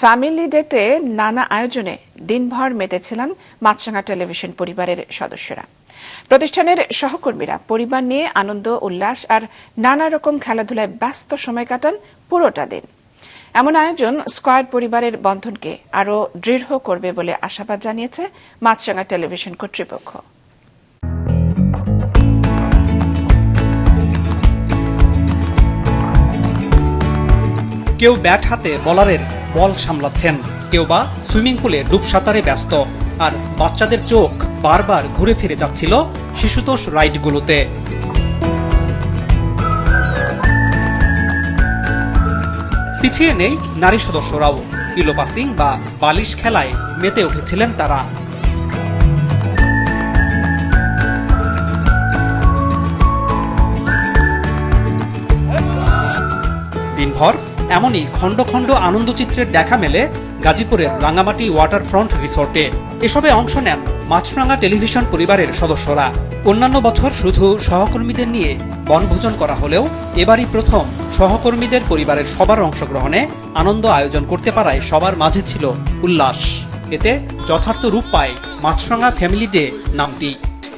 Family ডেতে নানা আয়োজনে দিনভর মেতেছিলেন মাছরাঙা টেলিভিশন পরিবারের সদস্যরা। প্রতিষ্ঠানের সহকর্মীরা পরিবার নিয়ে আনন্দ উল্লাস আর নানা রকম খেলাধুলায় ব্যস্ত সময় কাটান পুরোটা দিন। এমন আয়োজন স্কয়ার পরিবারের বন্ধনকে আরও দৃঢ় করবে বলে আশাবাদ জানিয়েছে মাছরাঙা টেলিভিশন কর্তৃপক্ষ। কেউ ব্যাট হাতে বলারের বল সামলাচ্ছেন, কেউ বা সুইমিং পুলে ডুব সাঁতারে ব্যস্ত, আর বাচ্চাদের চোখ বারবার ঘুরে ফিরে যাচ্ছিল শিশুতোষ রাইডগুলোতে। পিছিয়ে নেই নারী সদস্যরাও। পিলো পাসিং বা বালিশ খেলায় মেতে উঠেছিলেন তারা। দিনভর এমনই খণ্ড খণ্ড আনন্দচিত্রের দেখা মেলে গাজীপুরের রাঙ্গামাটি ওয়াটারফ্রন্ট রিসোর্টে। এসবে অংশ নেন মাছরাঙা টেলিভিশন পরিবারের সদস্যরা। অন্যান্য বছর শুধু সহকর্মীদের নিয়ে বনভোজন করা হলেও এবারই প্রথম সহকর্মীদের পরিবারের সবার অংশগ্রহণে আনন্দ আয়োজন করতে পারায় সবার মাঝে ছিল উল্লাস। এতে যথার্থ রূপ পায় মাছরাঙা ফ্যামিলি ডে নামটি।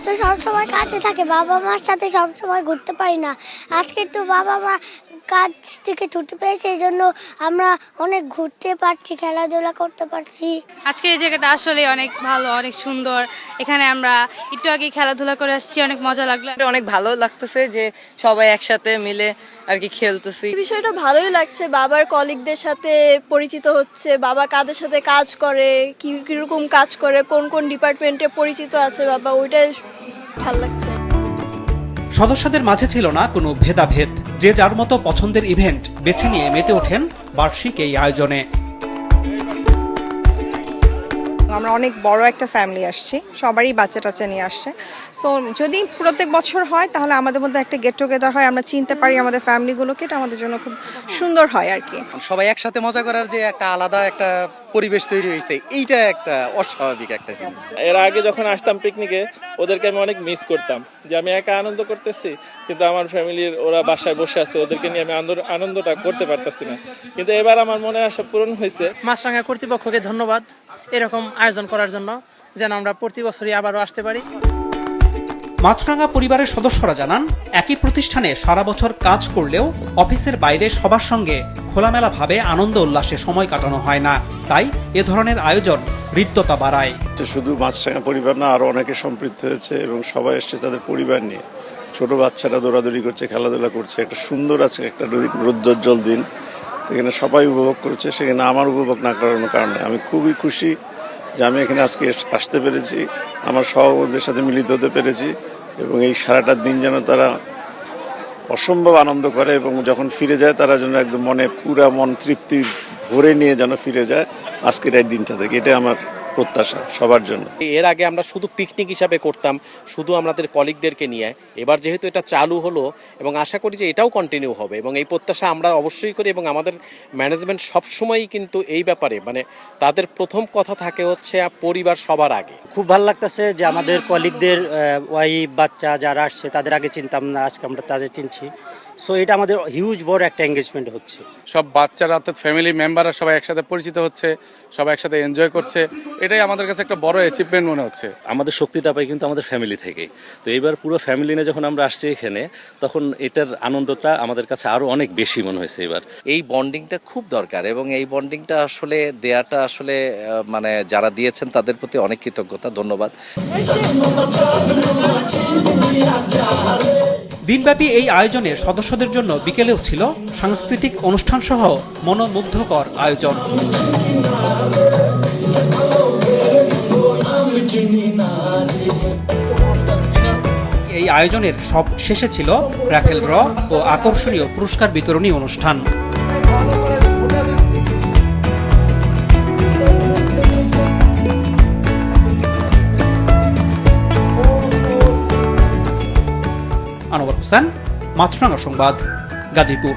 তো সবসময় কাজে থাকে, বাবা মার সাথে সবসময় ঘুরতে পারি না। আজকে একটু বাবা মা কাজ থেকে ছুটি পেয়েছে, এই জন্য আমরা অনেক ঘুরতে পারছি, খেলাধুলা করতে পারছি। আজকে এই জায়গাটা আসলে অনেক ভালো, অনেক সুন্দর। এখানে আমরা একটু আগে খেলাধুলা করে আসছি, অনেক মজা লাগলো। অনেক ভালো লাগতেছে যে সবাই একসাথে মিলে আর কি খেলতেছি। বিষয়টা ভালোই লাগছে, বাবার কলিগদের সাথে পরিচিত হচ্ছে, বাবা কাদের সাথে কাজ করে, কিরকম কাজ করে, কোন কোন ডিপার্টমেন্টে পরিচিত আছে বাবা, ওইটাই ভালো লাগছে। সদস্যদের মাঝে ছিল না কোনো ভেদাভেদ, যে যার মতো পছন্দের ইভেন্ট বেছে নিয়ে মেতে ওঠেন বার্ষিক এই আয়োজনে। আমরা অনেক বড় একটা ফ্যামিলি আসছি, সবারই বাচ্চা টাচ্চা নিয়ে আসছে। সো যদি প্রত্যেক বছর হয় তাহলে আমাদের মধ্যে একটা গেট টুগেদার হয়, আমরা চিনতে পারি আমাদের ফ্যামিলিগুলোকে, এটা আমাদের জন্য খুব সুন্দর হয় আর কি। সবাই একসাথে মজা করার যে একটা আলাদা একটা পরিবেশ তৈরি হয়েছে, এইটা একটা অস্বাভাবিক একটা জিনিস। এর আগে যখন আসতাম পিকনিকে, ওদেরকে আমি অনেক মিস করতাম, যে আমি একা আনন্দ করতেছি কিন্তু আমার ফ্যামিলির ওরা বাসায় বসে আছে, ওদেরকে নিয়ে আমি আনন্দটা করতে পারতেছি না। কিন্তু এবার আমার মনের আশা পূরণ হয়েছে। মাছরাঙা কর্তৃপক্ষকে ধন্যবাদ এরকম আয়োজন করার জন্য, যেন আমরা প্রতি বছরই আবারও আসতে পারি। মাছরাঙা পরিবারের সদস্যরা জানান, একই প্রতিষ্ঠানে সারা বছর কাজ করলেও অফিসের বাইরে সবার সঙ্গে খোলামেলাভাবে আনন্দ উল্লাসে সময় কাটানো হয় না। তাই এ ধরনের আয়োজন হৃদ্যতা বাড়ায়। শুধু মাছরাঙা পরিবার না, আরো অনেকে সম্পৃক্ত হয়েছে এবং সবাই এসছে তাদের পরিবার নিয়ে। ছোট বাচ্চারা দৌড়াদৌড়ি করছে, খেলাধুলা করছে, একটা সুন্দর আছে একটা রৌদ্রোজ্জ্বল দিন, এখানে সবাই উপভোগ করছে। সেখানে আমার উপভোগ না করানোর কারণে আমি খুবই খুশি যে আমি এখানে আজকে আসতে পেরেছি, আমার সহকর্মীদের সাথে মিলিত হতে পেরেছি এবং এই সারাটা দিন যেন তারা অসম্ভব আনন্দ করে এবং যখন ফিরে যায় তারা যেন একদম পুরা মন তৃপ্তি ভরে নিয়ে যেন ফিরে যায় আজকের এই দিনটা থেকে। এটা আমার প্রত্যাশা সবার জন্য। এর আগে আমরা শুধু পিকনিক হিসাবে করতাম, শুধু আমাদের কলিগদেরকে নিয়ে। এবার যেহেতু এটা চালু হলো এবং আশা করি যে এটাও কন্টিনিউ হবে এবং এই প্রত্যাশা আমরা অবশ্যই করি এবং আমাদের ম্যানেজমেন্ট সবসময়ই কিন্তু এই ব্যাপারে তাদের প্রথম কথা থাকে হচ্ছে পরিবার সবার আগে। খুব ভালো লাগতেছে যে আমাদের কলিগদের ওয়াইফ বাচ্চা যারা আসছে তাদের আগে চিনতাম না, আজকে আমরা তাদের চিনছি। সো এটা আমাদের হিউজ বড় একটা এঙ্গেজমেন্ট হচ্ছে। সব বাচ্চারা অর্থাৎ ফ্যামিলি মেম্বাররা সবাই একসাথে পরিচিত হচ্ছে, সবাই একসাথে এনজয় করছে, এটাই আমাদের কাছে একটা বড় অ্যাচিভমেন্ট মনে হচ্ছে। আমাদের শক্তিটা পাই কিন্তু আমাদের ফ্যামিলি থেকে। তো এইবার পুরো ফ্যামিলি নিয়ে যখন আমরা আসছি এখানে, তখন এটার আনন্দটা আমাদের কাছে আরো অনেক বেশি মনে হয়েছে এবার। এই বন্ডিংটা খুব দরকার এবং এই বন্ডিংটা আসলে দেয়াটা আসলে যারা দিয়েছেন তাদের প্রতি অনেক কৃতজ্ঞতা, ধন্যবাদ। দিনব্যাপী এই আয়োজনে সদস্যদের জন্য বিকেলেও ছিল সাংস্কৃতিক অনুষ্ঠান সহ মনোমুগ্ধকর আয়োজন। এই আয়োজনের সব শেষে ছিল র্যাফেল ড্র ও আকর্ষণীয় পুরস্কার বিতরণী অনুষ্ঠান। আনোয়ার হোসেন, মাছরাঙা সংবাদ, গাজীপুর।